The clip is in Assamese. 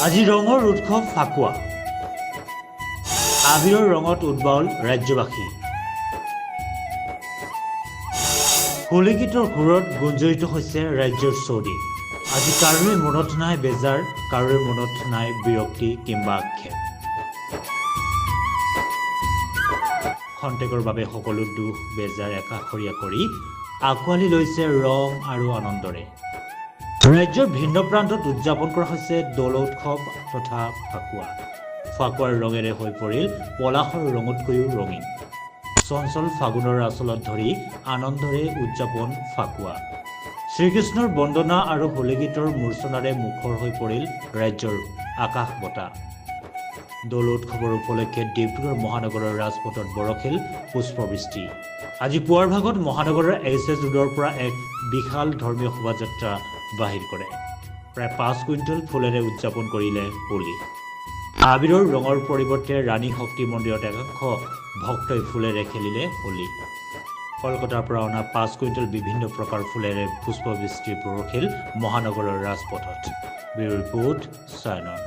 আজি ৰঙৰ উৎসৱ ফাকুৱা। আবিৰৰ ৰঙত উদ্বাউল ৰাজ্যবাসী। হোলী গীতৰ সুৰত গুঞ্জৰিত হৈছে ৰাজ্যৰ চৌদিশ। আজি কাৰোৰে মনত নাই বেজাৰ, কাৰোৰে মনত নাই বিৰক্তি কিম্বা আক্ষেপ। খন্তেকৰ বাবে সকলো দুখ বেজাৰ একাষৰীয়া কৰি আঁকোৱালি লৈছে ৰং আৰু আনন্দৰে। ৰাজ্যৰ ভিন্ন প্ৰান্তত উদযাপন কৰা হৈছে দৌল উৎসৱ তথা ফাকুৱা। ফাকুৱাৰ ৰঙেৰে হৈ পৰিল পলাশৰ ৰঙতকৈও ৰঙীন। চঞ্চল ফাগুনৰ আচলত ধৰি আনন্দৰে উদযাপন ফাকুৱা। শ্ৰীকৃষ্ণৰ বন্দনা আৰু হোলী গীতৰ মূৰ্ছনাৰে মুখৰ হৈ পৰিল ৰাজ্যৰ আকাশ বতাহ। দৌল উৎসৱৰ উপলক্ষে ডিব্ৰুগড় মহানগৰৰ ৰাজপথত বৰষিল পুষ্পবৃষ্টি। আজি পুৱাৰ ভাগত মহানগৰৰ HS ৰোডৰ পৰা এক বিশাল ধৰ্মীয় শোভাযাত্ৰা বাহিৰ কৰে। প্ৰায় 5 কুইণ্টল ফুলেৰে উদযাপন কৰিলে হোলী। আবিৰৰ ৰঙৰ পৰিৱৰ্তে ৰাণী শক্তি মন্দিৰত একাংশ ভক্তই ফুলেৰে খেলিলে হোলী। কলকাতাৰ পৰা অনা 5 কুইণ্টল বিভিন্ন প্ৰকাৰ ফুলেৰে পুষ্পবৃষ্টি বৰষিল মহানগৰৰ ৰাজপথত। Bureau report, চাইনন।